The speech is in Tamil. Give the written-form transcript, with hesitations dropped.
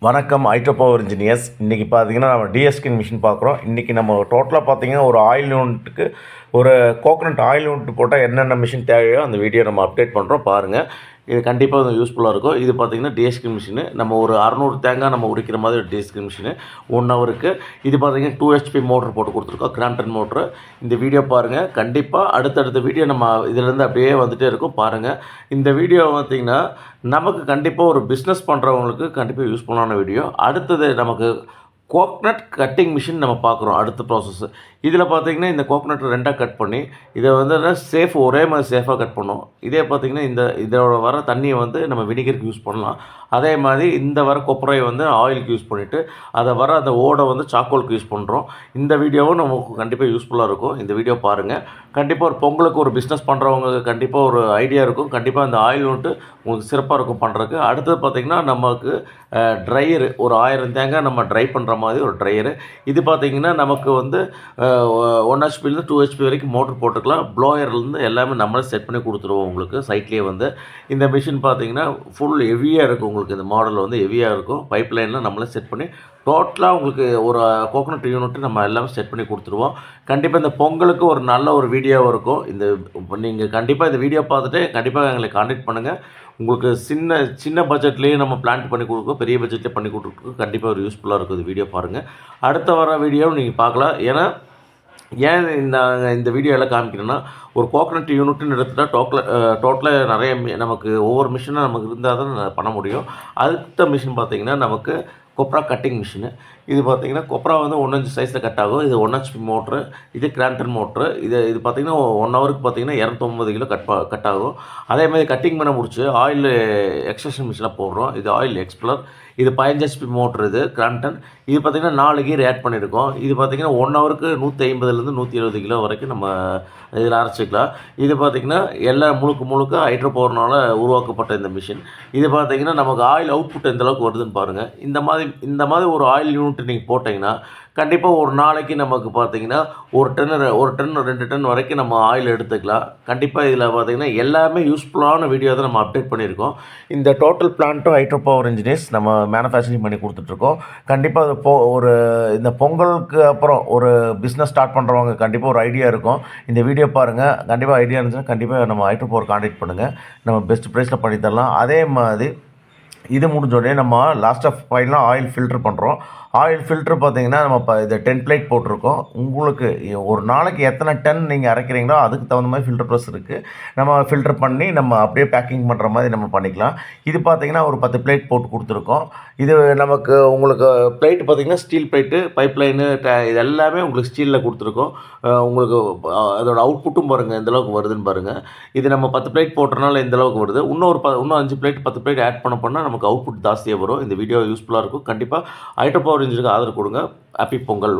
வணக்கம் ஹைட்ரோ பவர் இன்ஜினியர்ஸ். இன்றைக்கி பார்த்தீங்கன்னா நம்ம டிஎஸ்கின் மிஷின் பார்க்குறோம். இன்றைக்கி நம்ம டோட்டலாக பார்த்தீங்கன்னா ஒரு ஆயில் யூனிட்டுக்கு ஒரு கோகனட் ஆயில் யூனிட் போட்டால் என்னென்ன மிஷின் தேவையோ அந்த வீடியோ நம்ம அப்டேட் பண்ணுறோம் பாருங்கள். இது கண்டிப்பாக யூஸ்ஃபுல்லாக இருக்கும். இது பார்த்திங்கன்னா டிஎஸ்கின் மிஷினு நம்ம ஒரு 600 தேங்காய் நம்ம உரிக்கிற மாதிரி ஒரு டிஎஸ்கின் மிஷினு 1 ஹவருக்கு. இது பார்த்திங்கன்னா 2 HP மோட்ரு போட்டு கொடுத்துருக்கோம், கிராம்டன் மோட்ரு. இந்த வீடியோ பாருங்கள். கண்டிப்பாக அடுத்தடுத்த வீடியோ நம்ம இதிலேருந்து அப்படியே வந்துகிட்டே இருக்கும் பாருங்கள். இந்த வீடியோ பார்த்திங்கன்னா நமக்கு கண்டிப்பாக ஒரு பிஸ்னஸ் பண்ணுறவங்களுக்கு கண்டிப்பாக யூஸ்ஃபுல்லான வீடியோ. அடுத்தது நமக்கு கோக்னட் கட்டிங் மிஷின் நம்ம பார்க்குறோம் அடுத்த ப்ராசஸ். இதில் பார்த்திங்கன்னா இந்த கோக்னட் 2ஆக கட் பண்ணி இதை வந்து சேஃப் ஒரே மாதிரி சேஃபாக கட் பண்ணோம். இதே பார்த்திங்கன்னா இதோட வர தண்ணியை வந்து நம்ம வினிகருக்கு யூஸ் பண்ணலாம். அதே மாதிரி இந்த வர கொப்பரையை வந்து ஆயிலுக்கு யூஸ் பண்ணிவிட்டு அதை வர அந்த ஓடை வந்து சாக்கோலுக்கு யூஸ் பண்ணுறோம். இந்த வீடியோவும் நமக்கு கண்டிப்பாக யூஸ்ஃபுல்லாக இருக்கும். இந்த வீடியோ பாருங்கள். கண்டிப்பாக ஒரு பொங்கலுக்கு ஒரு பிஸ்னஸ் பண்ணுறவங்க கண்டிப்பாக ஒரு ஐடியா இருக்கும். கண்டிப்பாக அந்த ஆயில் வந்துட்டு உங்களுக்கு சிறப்பாக இருக்கும் பண்ணுறதுக்கு. அடுத்தது பார்த்திங்கன்னா நமக்கு ட்ரையரு ஒரு 1000 தேங்காய் நம்ம ட்ரை பண்ணுற மாதிரி ஒரு ட்ரையரு. இது பார்த்திங்கன்னா நமக்கு வந்து 1 HPலேருந்து 2 HP வரைக்கும் மோட்ரு போட்டுக்கலாம். ப்ளோயர்லேருந்து எல்லாமே நம்மளே செட் பண்ணி கொடுத்துருவோம் உங்களுக்கு சைட்லேயே வந்து. இந்த மிஷின் பார்த்திங்கன்னா ஃபுல் ஹெவியாக இருக்கும். உங்களுக்கு இந்த மாடல் வந்து ஹெவியாக இருக்கும். பைப் லைனில் நம்மளே செட் பண்ணி டோட்டலாக உங்களுக்கு ஒரு கோகனட் யூனிட்டு நம்ம எல்லாமே செட் பண்ணி கொடுத்துருவோம். கண்டிப்பாக இந்த பொங்கலுக்கு ஒரு நல்ல ஒரு வீடியோவாக இருக்கும். நீங்கள் கண்டிப்பாக இந்த வீடியோ பார்த்துட்டு கண்டிப்பாக எங்களை கான்டாக்ட் பண்ணுங்கள். உங்களுக்கு சின்ன பட்ஜெட்லேயே நம்ம பிளான் பண்ணி கொடுக்கும், பெரிய பட்ஜெட்லேயே பண்ணி கொடுக்குறதுக்கு கண்டிப்பாக ஒரு யூஸ்ஃபுல்லாக இருக்கும். இந்த வீடியோ பாருங்கள். அடுத்த வர வீடியோவும் நீங்கள் பார்க்கலாம். ஏன் இந்த வீடியோ எல்லாம் காமிக்கிறேன்னா, ஒரு கோகனட் யூனிட்னு எடுத்துகிட்டா டோட்டலாக நிறைய நமக்கு ஒவ்வொரு மிஷினும் நமக்கு இருந்தால் தான் பண்ண முடியும். அடுத்த மிஷின் பார்த்திங்கன்னா நமக்கு கொப்ரா கட்டிங் மிஷினு. இது பார்த்திங்கன்னா கொப்ரா வந்து 1 inch சைஸில் கட் ஆகும். இது 1 HP மோட்ரு, இது கிராம்டன் மோட்ரு. இது பார்த்திங்கன்னா 1 ஹவருக்கு பார்த்திங்கன்னா 250 கிலோ கட் ஆகும். அதேமாதிரி கட்டிங் பண்ண முடிச்சு ஆயில் எக்ஸ்ட்ராக்ஷன் மிஷினில் போடுறோம். இது ஆயில் எக்ஸ்ப்ளர். இது 15 HP மோட்ரு. இது கிராம்டன். இது பார்த்திங்கன்னா 4 கீர் ஆட் பண்ணியிருக்கோம். இது பார்த்திங்கன்னா 1 ஹவருக்கு 150லேருந்து 170 கிலோ வரைக்கும் நம்ம இதில் அரைச்சிக்கலாம். இது பார்த்திங்கன்னா எல்லாம் முழுக்க ஹைட்ரோ பவர்னால் உருவாக்கப்பட்ட இந்த மிஷின். இது பார்த்திங்கன்னா நமக்கு ஆயில் அவுட்புட் எந்தளவுக்கு வருதுன்னு பாருங்கள். இந்த மாதிரி ஒரு ஆயில் யூனிட் நீங்கள் போட்டிங்கன்னா கண்டிப்பாக ஒரு நாளைக்கு நமக்கு பார்த்திங்கன்னா 1 டன் 2 டன் வரைக்கும் நம்ம ஆயில் எடுத்துக்கலாம். கண்டிப்பாக இதில் பார்த்திங்கன்னா எல்லாமே யூஸ்ஃபுல்லான வீடியோ தான் நம்ம அப்டேட் பண்ணியிருக்கோம். இந்த டோட்டல் பிளான்ட்டும் ஹைட்ரோ பவர் இன்ஜினியர்ஸ் நம்ம மேனுஃபேக்சரிங் பண்ணி கொடுத்துட்ருக்கோம். கண்டிப்பாக இந்த பொங்கலுக்கு அப்புறம் ஒரு பிஸ்னஸ் ஸ்டார்ட் பண்ணுறவங்க கண்டிப்பாக ஒரு ஐடியா இருக்கும். இந்த வீடியோ பாருங்கள். கண்டிப்பாக ஐடியா இருந்துச்சுன்னா கண்டிப்பாக நம்ம ஹைட்ரோ பவர் கான்டாக்ட் பண்ணுங்கள். நம்ம பெஸ்ட் ப்ரைஸில் பண்ணி தரலாம். அதே மாதிரி இது முடிஞ்சோடனே நம்ம லாஸ்ட்டாக ஃபைனலாக ஆயில் ஃபில்ட்ரு பண்ணுறோம். ஆயில் ஃபில்ட்ரு பார்த்திங்கன்னா நம்ம இதை 10 plate போட்டிருக்கோம். உங்களுக்கு ஒரு நாளைக்கு எத்தனை டன் நீங்கள் அரைக்கிறீங்களோ அதுக்கு தகுந்த மாதிரி ஃபில்டர் ப்ரெஸ் இருக்குது. நம்ம ஃபில்டர் பண்ணி நம்ம அப்படியே பேக்கிங் பண்ணுற மாதிரி நம்ம பண்ணிக்கலாம். இது பார்த்திங்கன்னா ஒரு 10 plate போட்டு கொடுத்துருக்கோம். இது நமக்கு உங்களுக்கு பிளேட்டு பார்த்திங்கன்னா ஸ்டீல் பிளேட்டு, பைப் லைனு, இது எல்லாமே உங்களுக்கு ஸ்டீலில் கொடுத்துருக்கோம். உங்களுக்கு அதோட அவுட்புட்டும் பாருங்கள் எந்தளவுக்கு வருதுன்னு பாருங்கள். இது நம்ம 10 plate போட்டனால எந்தளவுக்கு வருது. இன்னும் 5 plate 10 plate ஆட் பண்ணால் நமக்கு அவுட்புட் ஜாஸ்தியாக வரும். இந்த வீடியோ யூஸ்ஃபுல்லாக இருக்கும். கண்டிப்பாக ஹைட்ரோ பவர் இன்ஜினுக்கு ஆதரவு கொடுங்க. ஹாப்பி பொங்கல்.